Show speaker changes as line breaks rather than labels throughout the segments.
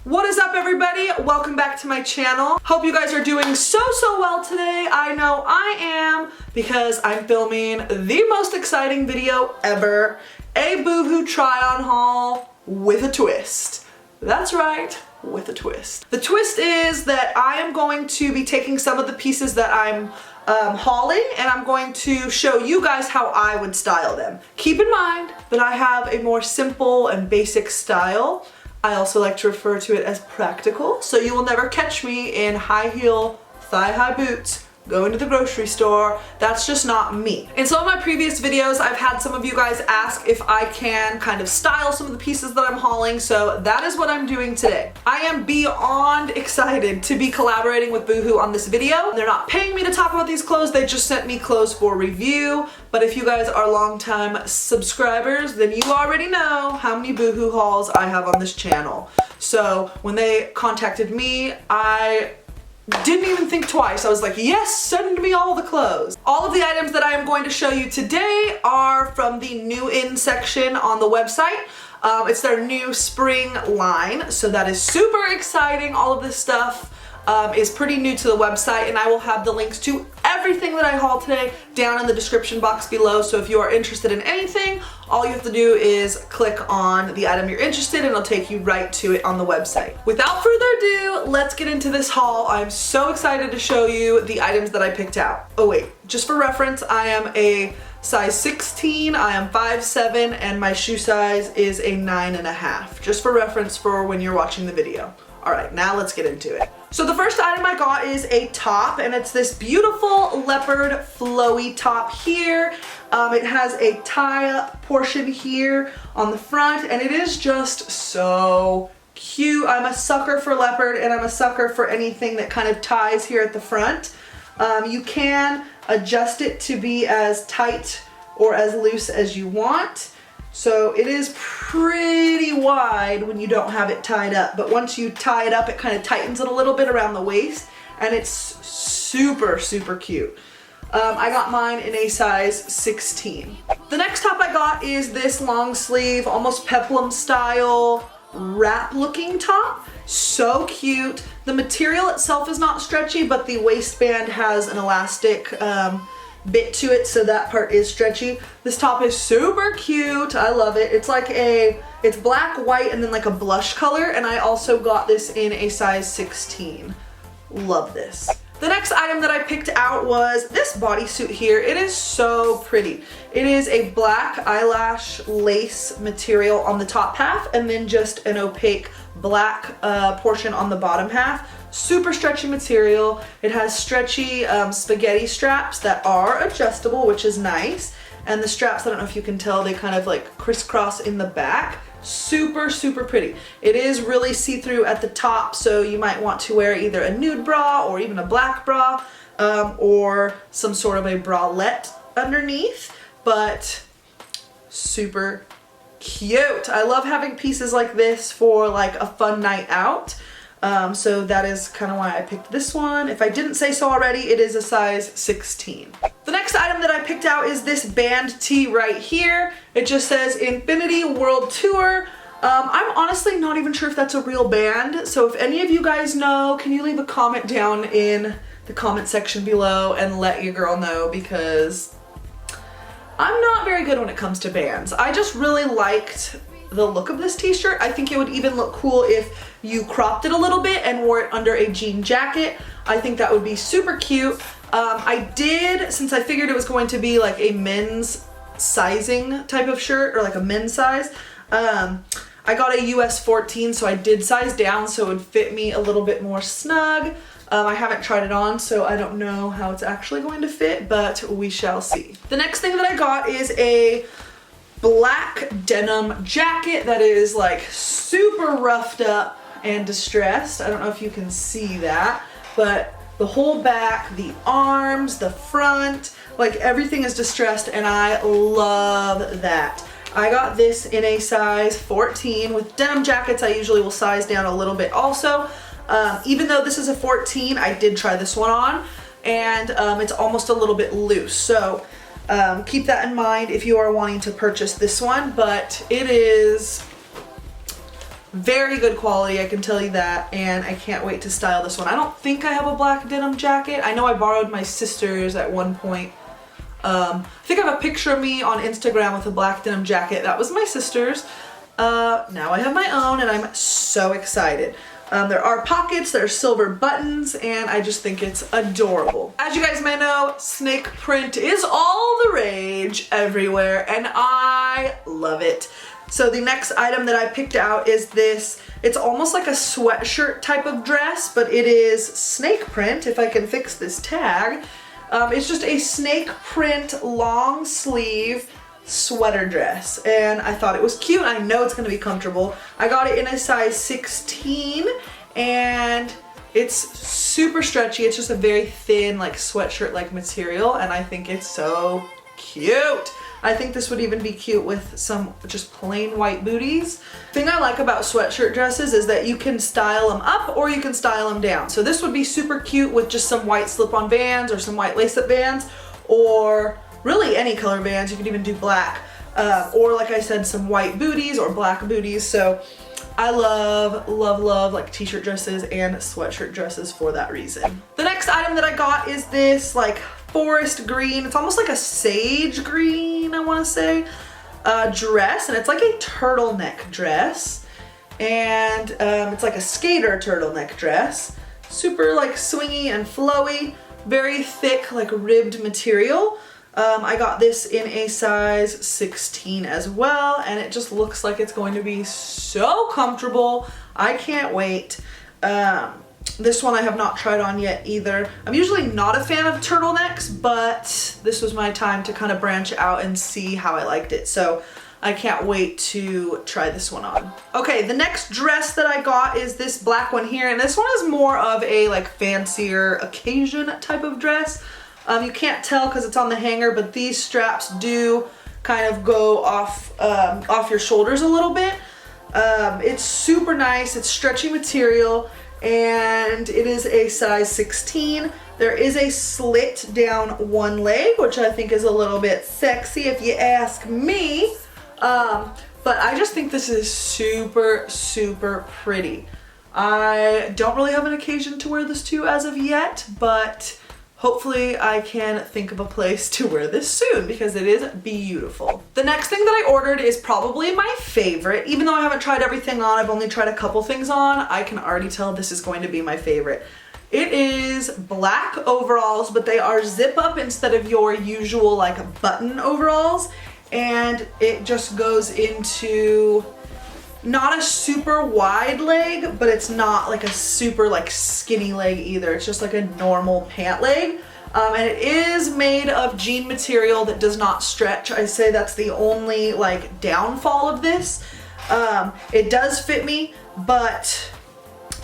What is up, everybody? Welcome back to my channel. Hope you guys are doing so well today. I know I am, because I'm filming the most exciting video ever, a Boohoo try-on haul with a twist. That's right, with a twist. The twist is that I am going to be taking some of the pieces that I'm hauling, and I'm going to show you guys how I would style them. Keep in mind that I have a more simple and basic style. I also like to refer to it as practical, so you will never catch me in high heel, thigh-high boots, going to the grocery store. That's just not me. In some of my previous videos, I've had some of you guys ask if I can kind of style some of the pieces that I'm hauling, so that is what I'm doing today. I am beyond excited to be collaborating with Boohoo on this video. They're not paying me to talk about these clothes, they just sent me clothes for review, but if you guys are longtime subscribers, then you already know how many Boohoo hauls I have on this channel. So when they contacted me, I didn't even think twice. I was like, yes, send me all the clothes. All of the items that I am going to show you today are from the new in section on the website. It's their new spring line, so that is super exciting. All of this stuff is pretty new to the website, and I will have the links to everything that I haul today down in the description box below. So if you are interested in anything, all you have to do is click on the item you're interested in and it'll take you right to it on the website. Without further ado, let's get into this haul. I'm so excited to show you the items that I picked out. Oh wait, just for reference, I am a size 16, I am 5'7", and my shoe size is a 9.5. Just for reference for when you're watching the video. All right, now let's get into it. So the first item I got is a top, and it's this beautiful leopard flowy top here. It has a tie-up portion here on the front, and it is just so cute. I'm a sucker for leopard, and I'm a sucker for anything that kind of ties here at the front. You can adjust it to be as tight or as loose as you want. So it is pretty wide when you don't have it tied up, but once you tie it up, it kind of tightens it a little bit around the waist, and it's super cute. I got mine in a size 16. The next top I got is this long sleeve, almost peplum style wrap looking top. So cute. The material itself is not stretchy, but the waistband has an elastic bit to it, so that part is stretchy. This top is super cute. I love it. It's like it's black, white, and then like a blush color, and I also got this in a size 16. Love this. The next item that I picked out was this bodysuit here. It is so pretty. It is a black eyelash lace material on the top half, and then just an opaque black portion on the bottom half. Super stretchy material. It has stretchy spaghetti straps that are adjustable, which is nice. And the straps, I don't know if you can tell, they kind of like crisscross in the back. Super pretty. It is really see-through at the top, so you might want to wear either a nude bra or even a black bra, or some sort of a bralette underneath, but super cute. I love having pieces like this for like a fun night out. So that is kind of why I picked this one. If I didn't say so already, it is a size 16. The next item that I picked out is this band tee right here. It just says Infinity World Tour. I'm honestly not even sure if that's a real band, so if any of you guys know, can you leave a comment down in the comment section below and let your girl know, because I'm not very good when it comes to bands. I just really liked the look of this t-shirt. I think it would even look cool if you cropped it a little bit and wore it under a jean jacket. I think that would be super cute. I did, since I figured it was going to be like a men's sizing type of shirt, or like a men's size, I got a US 14, so I did size down so it would fit me a little bit more snug. I haven't tried it on, so I don't know how it's actually going to fit, but we shall see. The next thing that I got is a black denim jacket that is like super roughed up and distressed. I don't know if you can see that, but the whole back, the arms, the front, like everything is distressed, and I love that. I got this in a size 14. With denim jackets, I usually will size down a little bit also. Even though this is a 14, I did try this one on, and it's almost a little bit loose. So keep that in mind if you are wanting to purchase this one, but it is Very good quality, I can tell you that, and I can't wait to style this one. I don't think I have a black denim jacket. I know I borrowed my sister's at one point. I think I have a picture of me on Instagram with a black denim jacket. That was my sister's. Now I have my own, and I'm so excited. There are pockets, there are silver buttons, and I just think it's adorable. As you guys may know, snake print is all the rage everywhere, and I love it. So the next item that I picked out is this. It's almost like a sweatshirt type of dress, but it is snake print, if I can fix this tag. It's just a snake print long sleeve sweater dress, and I thought it was cute. I know it's gonna be comfortable. I got it in a size 16, and it's super stretchy. It's just a very thin, like sweatshirt like material, and I think it's so cute. I think this would even be cute with some just plain white booties. The thing I like about sweatshirt dresses is that you can style them up or you can style them down. So this would be super cute with just some white slip-on bands or some white lace-up bands, or really any color bands. You could even do black, or like I said, some white booties or black booties. So I love, love, love like t-shirt dresses and sweatshirt dresses for that reason. The next item that I got is this like forest green. It's almost like a sage green, I want to say, dress, and it's like a turtleneck dress, and it's like a skater turtleneck dress. Super like swingy and flowy, very thick like ribbed material. I got this in a size 16 as well, and it just looks like it's going to be so comfortable. I can't wait. This one I have not tried on yet either. I'm usually not a fan of turtlenecks, but this was my time to kind of branch out and see how I liked it. So I can't wait to try this one on. Okay, the next dress that I got is this black one here, and this one is more of a like fancier occasion type of dress. You can't tell because it's on the hanger, but these straps do kind of go off your shoulders a little bit. It's super nice. It's stretchy material, and it is a size 16. There is a slit down one leg, which I think is a little bit sexy if you ask me. But I just think this is super, super pretty. I don't really have an occasion to wear this to as of yet, but hopefully I can think of a place to wear this soon because it is beautiful. The next thing that I ordered is probably my favorite. Even though I haven't tried everything on, I've only tried a couple things on, I can already tell this is going to be my favorite. It is black overalls, but they are zip up instead of your usual like button overalls. And it just goes into not a super wide leg, but it's not like a super like skinny leg either. It's just like a normal pant leg. And it is made of jean material that does not stretch. I say that's the only like downfall of this. It does fit me, but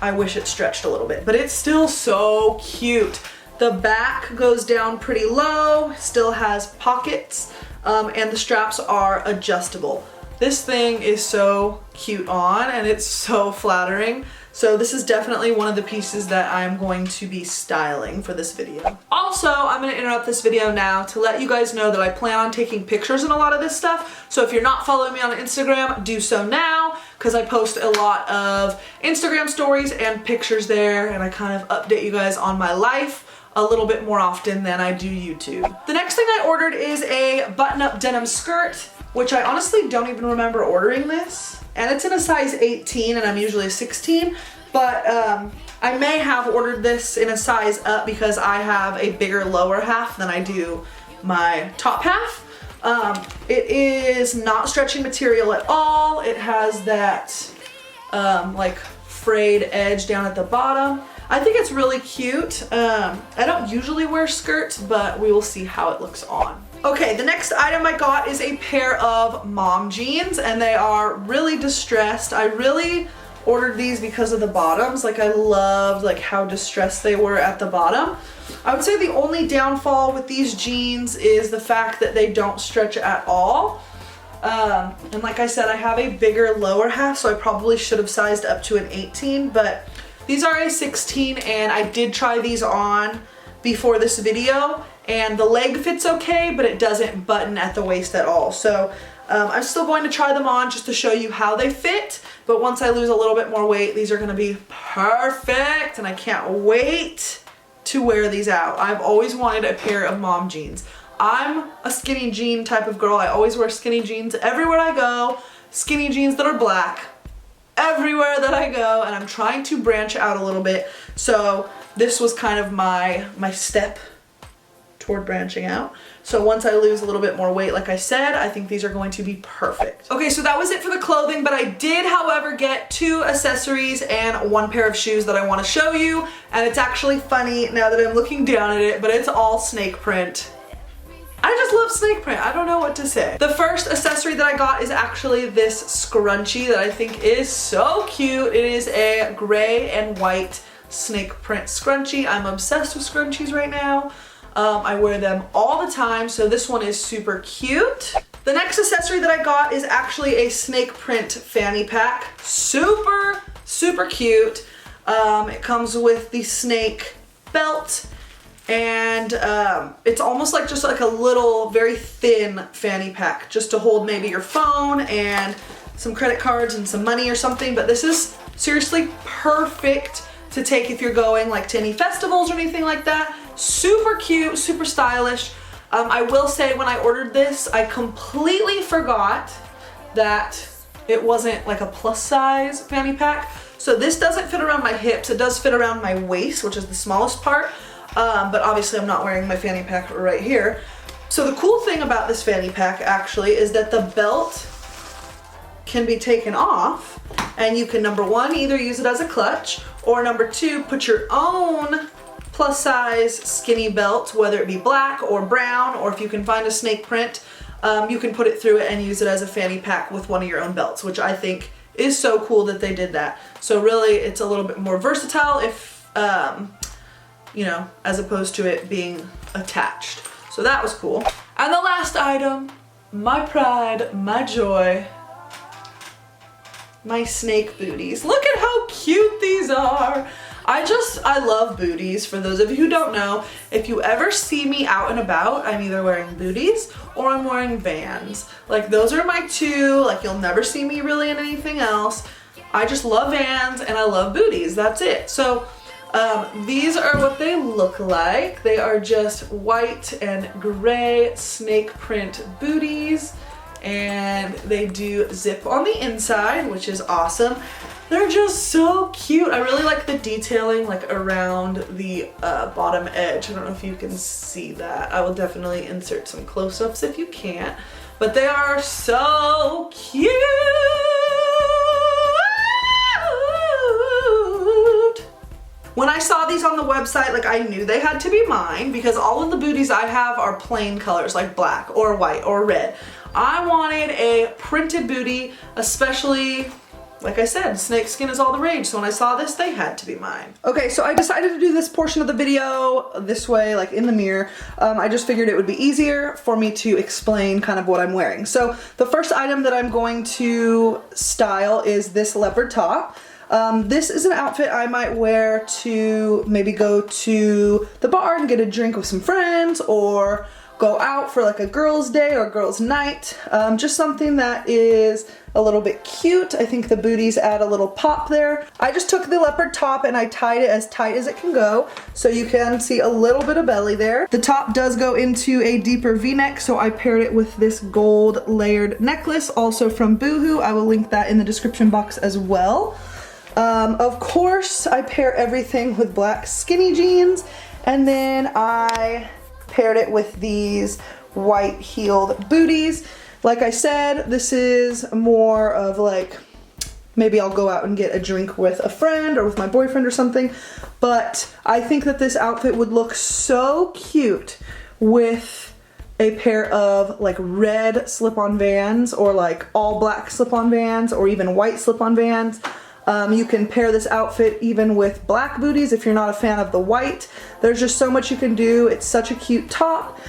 I wish it stretched a little bit, but it's still so cute. The back goes down pretty low, still has pockets, and the straps are adjustable. This thing is so cute on, and it's so flattering. So this is definitely one of the pieces that I'm going to be styling for this video. Also, I'm gonna interrupt this video now to let you guys know that I plan on taking pictures in a lot of this stuff. So if you're not following me on Instagram, do so now, because I post a lot of Instagram stories and pictures there, and I kind of update you guys on my life a little bit more often than I do YouTube. The next thing I ordered is a button-up denim skirt, which I honestly don't even remember ordering this. And it's in a size 18, and I'm usually a 16, but I may have ordered this in a size up because I have a bigger lower half than I do my top half. It is not stretchy material at all. It has that like frayed edge down at the bottom. I think it's really cute. I don't usually wear skirts, but we will see how it looks on. Okay, the next item I got is a pair of mom jeans, and they are really distressed. I really ordered these because of the bottoms. Like, I loved like how distressed they were at the bottom. I would say the only downfall with these jeans is the fact that they don't stretch at all. And like I said, I have a bigger lower half, so I probably should have sized up to an 18, but these are a 16, and I did try these on before this video, and the leg fits okay, but it doesn't button at the waist at all. So I'm still going to try them on just to show you how they fit, but once I lose a little bit more weight, these are gonna be perfect, and I can't wait to wear these out. I've always wanted a pair of mom jeans. I'm a skinny jean type of girl. I always wear skinny jeans everywhere I go, skinny jeans that are black everywhere that I go, and I'm trying to branch out a little bit. So this was kind of my step toward branching out. So once I lose a little bit more weight, like I said, I think these are going to be perfect. Okay, so that was it for the clothing, but I did, however, get 2 accessories and 1 pair of shoes that I want to show you. And it's actually funny now that I'm looking down at it, but it's all snake print. I just love snake print. I don't know what to say. The first accessory that I got is actually this scrunchie that I think is so cute. It is a gray and white snake print scrunchie. I'm obsessed with scrunchies right now. I wear them all the time, so this one is super cute. The next accessory that I got is actually a snake print fanny pack. Super, super cute. It comes with the snake belt, and it's almost like just like a little very thin fanny pack just to hold maybe your phone and some credit cards and some money or something. But this is seriously perfect to take if you're going like to any festivals or anything like that. Super cute, super stylish. I will say when I ordered this, I completely forgot that it wasn't like a plus size fanny pack. So this doesn't fit around my hips. It does fit around my waist, which is the smallest part. But obviously I'm not wearing my fanny pack right here. So the cool thing about this fanny pack actually is that the belt can be taken off, and you can, number 1, either use it as a clutch, or number 2, put your own plus size skinny belt, whether it be black or brown, or if you can find a snake print, you can put it through it and use it as a fanny pack with one of your own belts, which I think is so cool that they did that. So really it's a little bit more versatile if, you know, as opposed to it being attached. So that was cool. And the last item, my pride, my joy, my snake booties. Look at how cute these are. I love booties. For those of you who don't know, if you ever see me out and about, I'm either wearing booties or I'm wearing Vans. Like those are my 2, like you'll never see me really in anything else. I just love Vans and I love booties, that's it. So these are what they look like. They are just white and gray snake print booties, and they do zip on the inside, which is awesome. They're just so cute. I really like the detailing like around the bottom edge. I don't know if you can see that. I will definitely insert some close-ups if you can't, but they are so cute. When I saw these on the website, like I knew they had to be mine because all of the booties I have are plain colors like black or white or red. I wanted a printed booty, especially, like I said, snake skin is all the rage, so when I saw this, they had to be mine. Okay, so I decided to do this portion of the video this way, like in the mirror. I just figured it would be easier for me to explain kind of what I'm wearing. So the first item that I'm going to style is this leopard top. This is an outfit I might wear to maybe go to the bar and get a drink with some friends, or go out for like a girls' day or girls' night. Just something that is a little bit cute. I think the booties add a little pop there. I just took the leopard top and I tied it as tight as it can go, so you can see a little bit of belly there. The top does go into a deeper V-neck, so I paired it with this gold layered necklace, also from Boohoo. I will link that in the description box as well. Of course, I pair everything with black skinny jeans, and then I paired it with these white heeled booties. Like I said, this is more of like, maybe I'll go out and get a drink with a friend or with my boyfriend or something, but I think that this outfit would look so cute with a pair of like red slip-on Vans, or like all black slip-on Vans, or even white slip-on Vans. You can pair this outfit even with black booties if you're not a fan of the white. There's just so much you can do. It's such a cute top.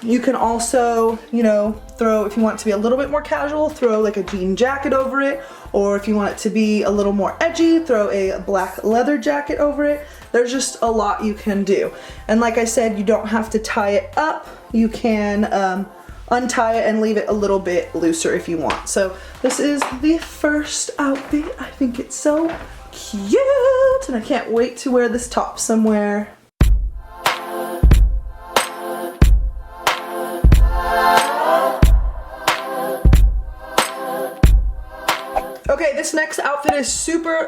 You can also, you know, throw, if you want it to be a little bit more casual, throw like a jean jacket over it, or if you want it to be a little more edgy, throw a black leather jacket over it. There's just a lot you can do. And like I said, you don't have to tie it up. You can untie it and leave it a little bit looser if you want. So this is the first outfit. I think it's so cute and I can't wait to wear this top somewhere. Okay, this next outfit is super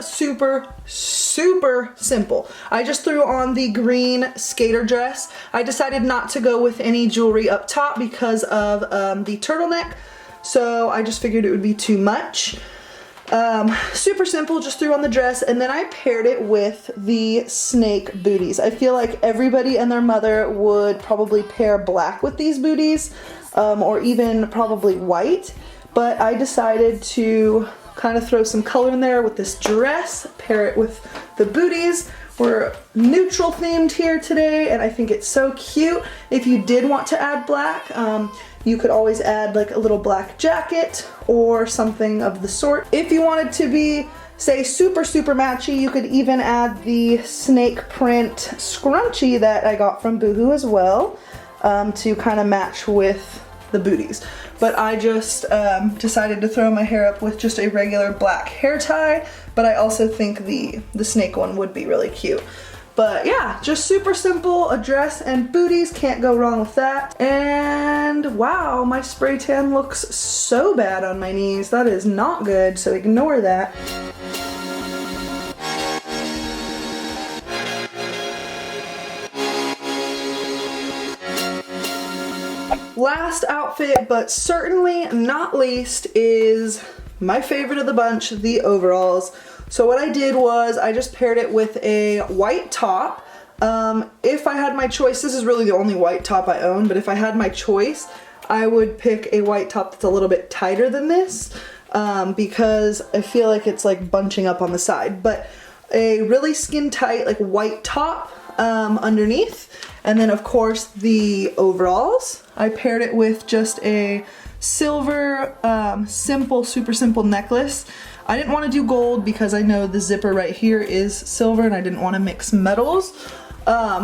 simple. I just threw on the green skater dress. I decided not to go with any jewelry up top because of the turtleneck, so I just figured it would be too much. Super simple, just threw on the dress, and then I paired it with the snake booties. I feel like everybody and their mother would probably pair black with these booties, or even probably white, but I decided to kind of throw some color in there with this dress, pair it with the booties. We're neutral themed here today and I think it's so cute. If you did want to add black, you could always add like a little black jacket or something of the sort. If you wanted to be, say, super matchy, you could even add the snake print scrunchie that I got from Boohoo as well, to kind of match with the booties. But I just decided to throw my hair up with just a regular black hair tie, but I also think the snake one would be really cute. But yeah, just super simple, a dress and booties, can't go wrong with that. And wow, my spray tan looks so bad on my knees. That is not good, so ignore that. Last outfit, but certainly not least, is my favorite of the bunch, the overalls. So what I did was I just paired it with a white top. If I had my choice, this is really the only white top I own, but if I had my choice, I would pick a white top that's a little bit tighter than this, because I feel like it's like bunching up on the side. But a really skin tight, like white top underneath. And then of course the overalls. I paired it with just a silver, super simple necklace. I didn't want to do gold because I know the zipper right here is silver and I didn't want to mix metals,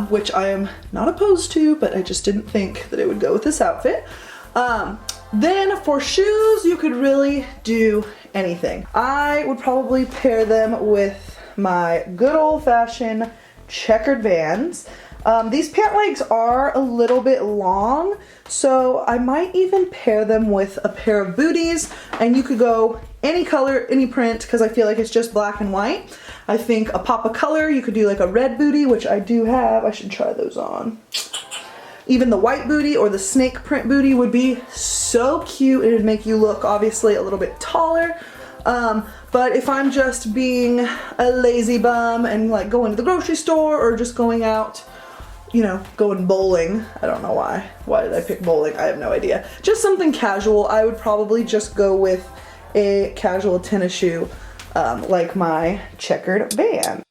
which I am not opposed to, but I just didn't think that it would go with this outfit. Then for shoes, you could really do anything. I would probably pair them with my good old-fashioned checkered Vans. These pant legs are a little bit long, so I might even pair them with a pair of booties, and you could go any color, any print, because I feel like it's just black and white. I think a pop of color, you could do like a red booty, which I do have. I should try those on. Even the white booty or the snake print booty would be so cute. It would make you look obviously a little bit taller. But if I'm just being a lazy bum and like going to the grocery store or just going out, you know, going bowling. I don't know why. Why did I pick bowling? I have no idea. Just something casual. I would probably just go with a casual tennis shoe, like my checkered Van.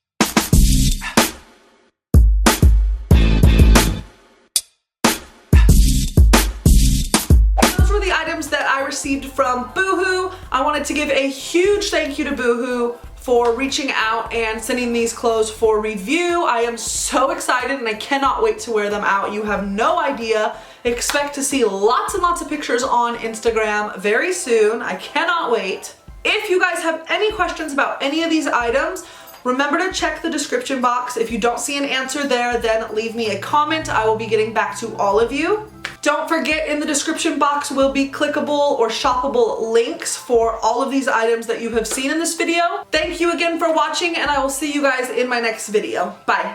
Those were the items that I received from Boohoo. I wanted to give a huge thank you to Boohoo for reaching out and sending these clothes for review. I am so excited and I cannot wait to wear them out. You have no idea. Expect to see lots and lots of pictures on Instagram very soon. I cannot wait. If you guys have any questions about any of these items, remember to check the description box. If you don't see an answer there, then leave me a comment. I will be getting back to all of you. Don't forget, in the description box will be clickable or shoppable links for all of these items that you have seen in this video. Thank you again for watching, and I will see you guys in my next video. Bye.